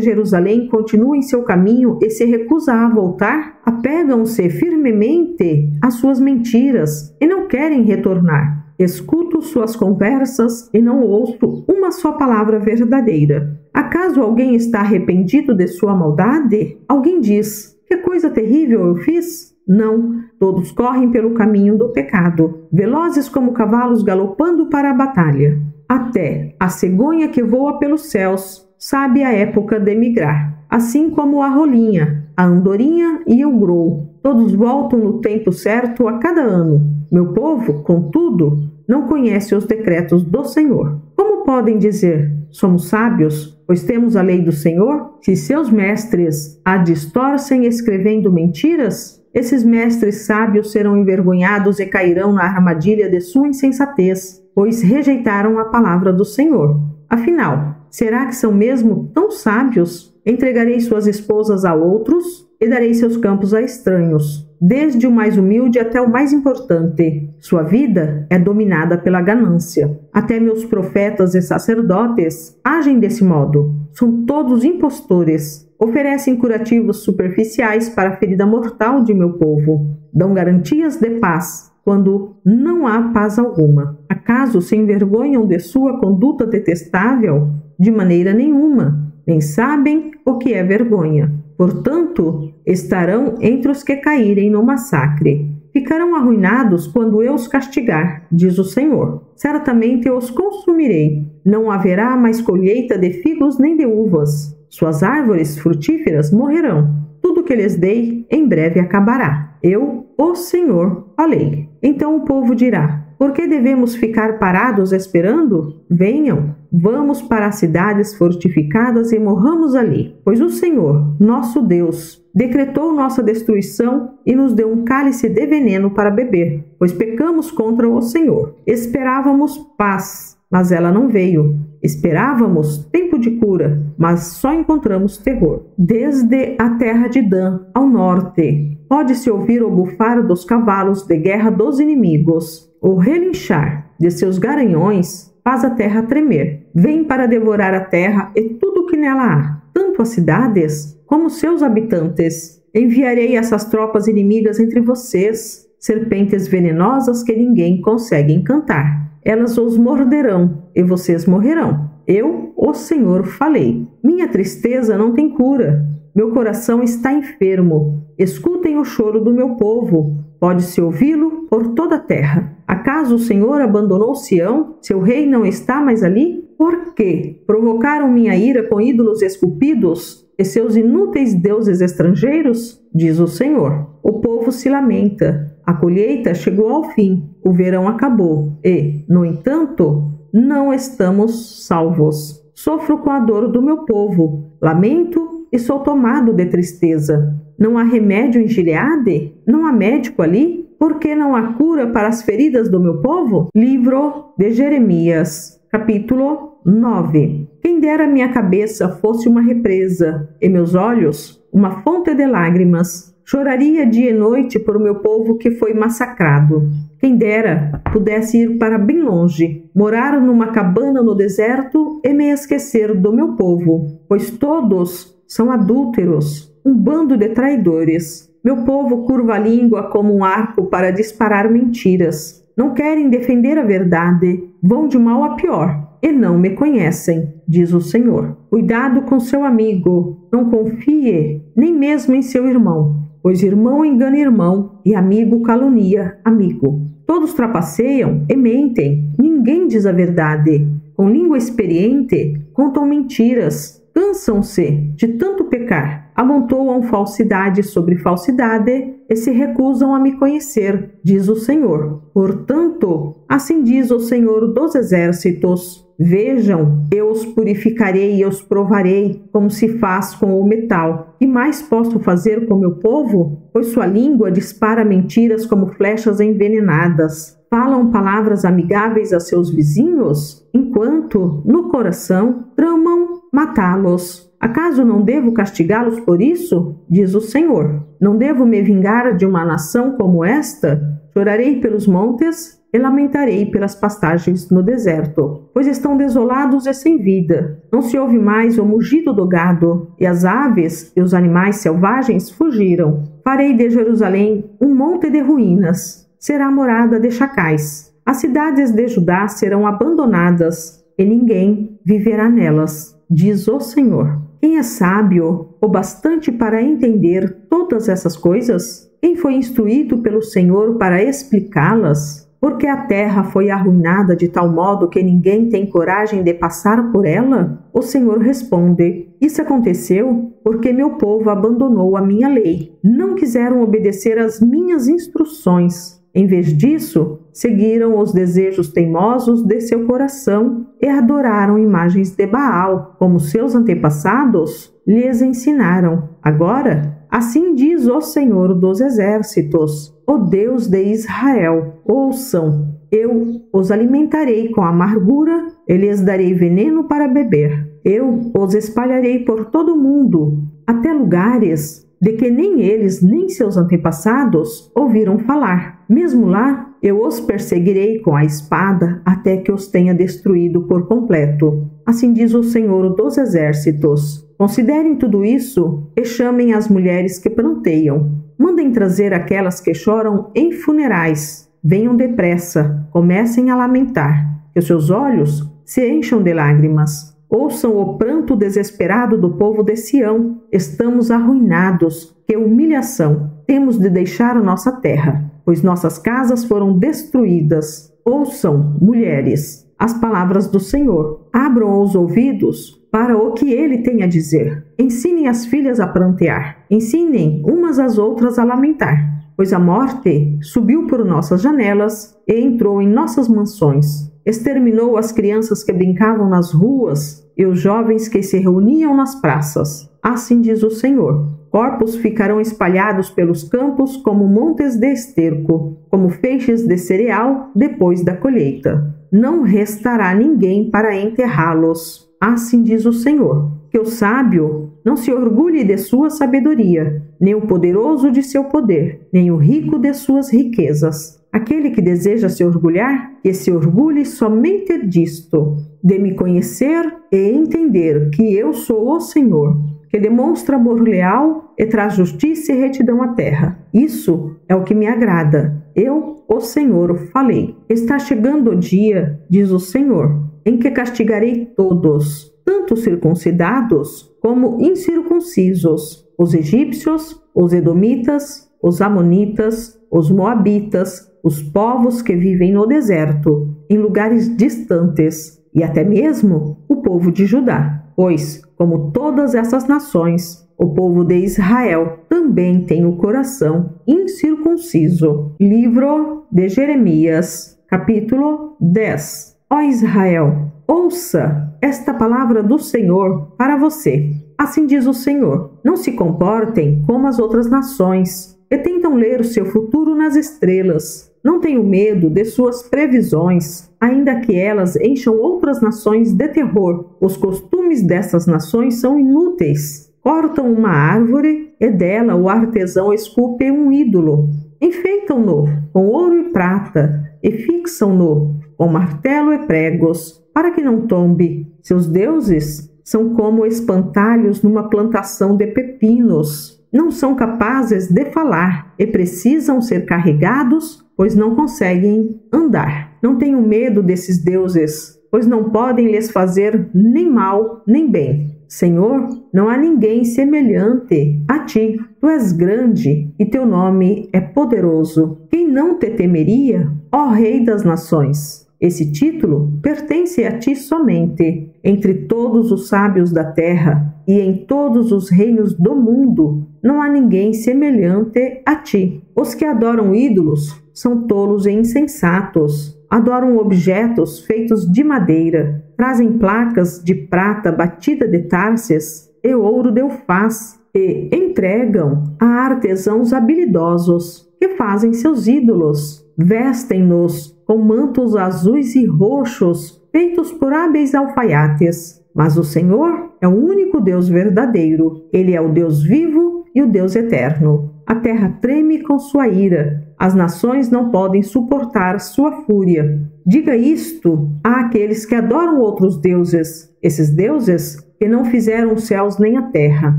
Jerusalém continua em seu caminho e se recusa a voltar? Apegam-se firmemente às suas mentiras e não querem retornar. Escuto suas conversas e não ouço uma só palavra verdadeira. Acaso alguém está arrependido de sua maldade? Alguém diz, que coisa terrível eu fiz? Não, todos correm pelo caminho do pecado, velozes como cavalos galopando para a batalha. Até a cegonha que voa pelos céus sabe a época de migrar, assim como a rolinha, a andorinha e o grou. Todos voltam no tempo certo a cada ano. Meu povo, contudo, não conhece os decretos do Senhor. Como podem dizer, somos sábios, pois temos a lei do Senhor? Se seus mestres a distorcem escrevendo mentiras, esses mestres sábios serão envergonhados e cairão na armadilha de sua insensatez, pois rejeitaram a palavra do Senhor. Afinal, será que são mesmo tão sábios? Entregarei suas esposas a outros e darei seus campos a estranhos, desde o mais humilde até o mais importante. Sua vida é dominada pela ganância. Até meus profetas e sacerdotes agem desse modo. São todos impostores. Oferecem curativos superficiais para a ferida mortal de meu povo. Dão garantias de paz quando não há paz alguma. Acaso se envergonham de sua conduta detestável? De maneira nenhuma. Nem sabem o que é vergonha. Portanto, estarão entre os que caírem no massacre. Ficarão arruinados quando eu os castigar, diz o Senhor. Certamente eu os consumirei. Não haverá mais colheita de figos nem de uvas. Suas árvores frutíferas morrerão. Tudo que lhes dei em breve acabará. Eu, o Senhor, falei. Então o povo dirá, por que devemos ficar parados esperando? Venham, vamos para as cidades fortificadas e morramos ali. Pois o Senhor, nosso Deus, decretou nossa destruição e nos deu um cálice de veneno para beber, pois pecamos contra o Senhor. Esperávamos paz mas ela não veio. Esperávamos tempo de cura, mas só encontramos terror. Desde a terra de Dan ao norte, pode-se ouvir o bufar dos cavalos de guerra dos inimigos. O relinchar de seus garanhões faz a terra tremer. Vem para devorar a terra e tudo o que nela há, tanto as cidades como seus habitantes. Enviarei essas tropas inimigas entre vocês, serpentes venenosas que ninguém consegue encantar. Elas os morderão e vocês morrerão. Eu, o Senhor, falei. Minha tristeza não tem cura. Meu coração está enfermo. Escutem o choro do meu povo. Pode-se ouvi-lo por toda a terra. Acaso o Senhor abandonou Sião? Seu rei não está mais ali? Por quê? Provocaram minha ira com ídolos esculpidos e seus inúteis deuses estrangeiros? Diz o Senhor. O povo se lamenta. A colheita chegou ao fim. O verão acabou. E, no entanto, não estamos salvos. Sofro com a dor do meu povo. Lamento e sou tomado de tristeza. Não há remédio em Gileade? Não há médico ali? Por que não há cura para as feridas do meu povo? Livro de Jeremias, capítulo 9. Quem dera minha cabeça fosse uma represa, e meus olhos uma fonte de lágrimas. Choraria dia e noite por meu povo que foi massacrado. Quem dera pudesse ir para bem longe, morar numa cabana no deserto e me esquecer do meu povo, pois todos são adúlteros, um bando de traidores. Meu povo curva a língua como um arco para disparar mentiras. Não querem defender a verdade, vão de mal a pior. E não me conhecem, diz o Senhor. Cuidado com seu amigo, não confie nem mesmo em seu irmão, pois irmão engana irmão e amigo calunia amigo. Todos trapaceiam e mentem, ninguém diz a verdade. Com língua experiente, contam mentiras, cansam-se de tanto pecar, amontoam falsidade sobre falsidade e se recusam a me conhecer, diz o Senhor. Portanto, assim diz o Senhor dos Exércitos: vejam, eu os purificarei e os provarei, como se faz com o metal. Que mais posso fazer com meu povo? Pois sua língua dispara mentiras como flechas envenenadas. Falam palavras amigáveis a seus vizinhos, enquanto, no coração, tramam matá-los. Acaso não devo castigá-los por isso? Diz o Senhor. Não devo me vingar de uma nação como esta? Chorarei pelos montes e lamentarei pelas pastagens no deserto, pois estão desolados e sem vida. Não se ouve mais o mugido do gado, e as aves e os animais selvagens fugiram. Farei de Jerusalém um monte de ruínas, será morada de chacais. As cidades de Judá serão abandonadas, e ninguém viverá nelas, diz o Senhor. Quem é sábio o bastante para entender todas essas coisas? Quem foi instruído pelo Senhor para explicá-las? Porque a terra foi arruinada de tal modo que ninguém tem coragem de passar por ela? O Senhor responde: isso aconteceu porque meu povo abandonou a minha lei. Não quiseram obedecer às minhas instruções. Em vez disso, seguiram os desejos teimosos de seu coração e adoraram imagens de Baal, como seus antepassados lhes ensinaram. Agora, assim diz o Senhor dos Exércitos, o Deus de Israel: ouçam, eu os alimentarei com amargura e lhes darei veneno para beber. Eu os espalharei por todo o mundo, até lugares de que nem eles nem seus antepassados ouviram falar. Mesmo lá, eu os perseguirei com a espada até que os tenha destruído por completo. Assim diz o Senhor dos Exércitos. Considerem tudo isso e chamem as mulheres que planteiam. Mandem trazer aquelas que choram em funerais. Venham depressa, comecem a lamentar, que os seus olhos se encham de lágrimas. Ouçam o pranto desesperado do povo de Sião. Estamos arruinados, que humilhação! Temos de deixar nossa terra, pois nossas casas foram destruídas. Ouçam, mulheres, as palavras do Senhor. Abram os ouvidos para o que ele tem a dizer. Ensinem as filhas a prantear. Ensinem umas às outras a lamentar. Pois a morte subiu por nossas janelas e entrou em nossas mansões. Exterminou as crianças que brincavam nas ruas e os jovens que se reuniam nas praças. Assim diz o Senhor: corpos ficarão espalhados pelos campos como montes de esterco, como feixes de cereal depois da colheita. não restará ninguém para enterrá-los. Assim diz o Senhor, que o sábio não se orgulhe de sua sabedoria, nem o poderoso de seu poder, nem o rico de suas riquezas. Aquele que deseja se orgulhar, que se orgulhe somente disto, de me conhecer e entender que eu sou o Senhor, que demonstra amor leal e traz justiça e retidão à terra. Isso é o que me agrada. Eu, o Senhor, falei. Está chegando o dia, diz o Senhor, em que castigarei todos, tanto circuncidados como incircuncisos, os egípcios, os edomitas, os amonitas, os moabitas, os povos que vivem no deserto, em lugares distantes, e até mesmo o povo de Judá. Pois, como todas essas nações, o povo de Israel também tem o coração incircunciso. Livro de Jeremias, capítulo 10. Ó Israel, ouça esta palavra do Senhor para você. Assim diz o Senhor: não se comportem como as outras nações, que tentam ler o seu futuro nas estrelas. Não tenham medo de suas previsões, ainda que elas encham outras nações de terror. Os costumes dessas nações são inúteis. Cortam uma árvore e dela o artesão esculpe um ídolo. Enfeitam-no com ouro e prata e fixam-no com martelo e pregos, para que não tombe. Seus deuses são como espantalhos numa plantação de pepinos. Não são capazes de falar e precisam ser carregados, pois não conseguem andar. Não tenham medo desses deuses, pois não podem lhes fazer nem mal nem bem. Senhor, não há ninguém semelhante a ti. Tu és grande e teu nome é poderoso. Quem não te temeria, ó Rei das Nações? Esse título pertence a ti somente. Entre todos os sábios da terra e em todos os reinos do mundo, não há ninguém semelhante a ti. Os que adoram ídolos são tolos e insensatos. Adoram objetos feitos de madeira. Trazem placas de prata batida de Társis e ouro de Ufaz e entregam a artesãos habilidosos que fazem seus ídolos. Vestem-nos com mantos azuis e roxos feitos por hábeis alfaiates. Mas o Senhor é o único Deus verdadeiro. Ele é o Deus vivo e o Deus eterno. A terra treme com sua ira. As nações não podem suportar sua fúria. Diga isto àqueles que adoram outros deuses. Esses deuses que não fizeram os céus nem a terra.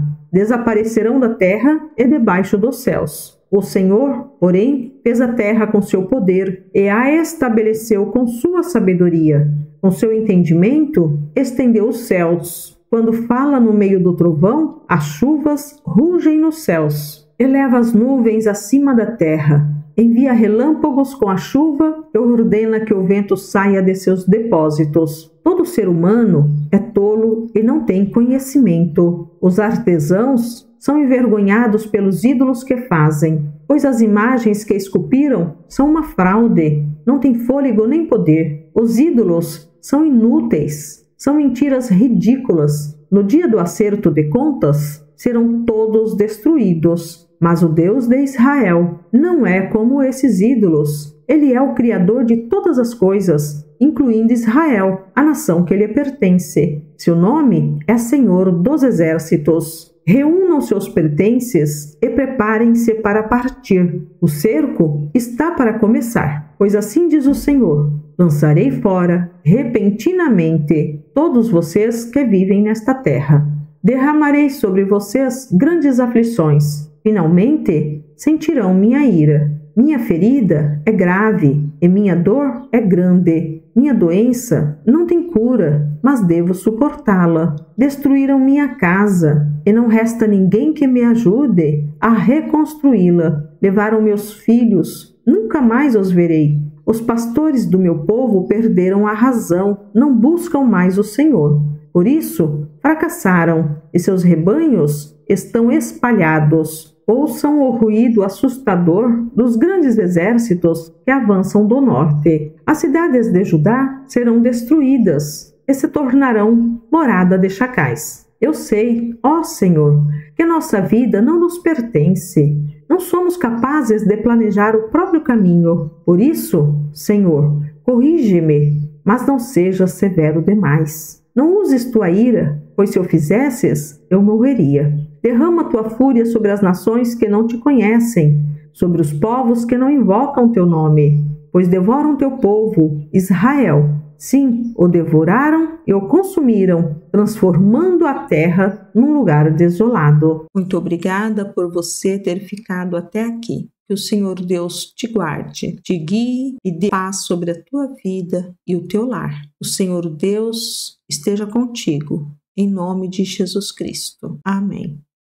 Desaparecerão da terra e debaixo dos céus. O Senhor, porém, fez a terra com seu poder e a estabeleceu com sua sabedoria. Com seu entendimento, estendeu os céus. Quando fala no meio do trovão, as chuvas rugem nos céus. Eleva as nuvens acima da terra. Envia relâmpagos com a chuva e ordena que o vento saia de seus depósitos. Todo ser humano é tolo e não tem conhecimento. Os artesãos são envergonhados pelos ídolos que fazem, pois as imagens que esculpiram são uma fraude, não têm fôlego nem poder. Os ídolos são inúteis, são mentiras ridículas. No dia do acerto de contas, serão todos destruídos. Mas o Deus de Israel não é como esses ídolos. Ele é o Criador de todas as coisas, incluindo Israel, a nação que lhe pertence. Seu nome é Senhor dos Exércitos. Reúnam seus pertences e preparem-se para partir. O cerco está para começar, pois assim diz o Senhor: lançarei fora, repentinamente, todos vocês que vivem nesta terra. Derramarei sobre vocês grandes aflições. Finalmente, sentirão minha ira. Minha ferida é grave e minha dor é grande. Minha doença não tem cura, mas devo suportá-la. Destruíram minha casa e não resta ninguém que me ajude a reconstruí-la. Levaram meus filhos, nunca mais os verei. Os pastores do meu povo perderam a razão, não buscam mais o Senhor. Por isso, fracassaram e seus rebanhos estão espalhados. Ouçam o ruído assustador dos grandes exércitos que avançam do norte. As cidades de Judá serão destruídas e se tornarão morada de chacais. Eu sei, ó Senhor, que nossa vida não nos pertence. Não somos capazes de planejar o próprio caminho. Por isso, Senhor, corrige-me mas não sejas severo demais. Não uses tua ira, pois se o fizesses, eu morreria. Derrama tua fúria sobre as nações que não te conhecem, sobre os povos que não invocam teu nome, pois devoram teu povo, Israel. Sim, o devoraram e o consumiram, transformando a terra num lugar desolado. Muito obrigada por você ter ficado até aqui. Que o Senhor Deus te guarde, te guie e dê paz sobre a tua vida e o teu lar. O Senhor Deus esteja contigo, em nome de Jesus Cristo. Amém.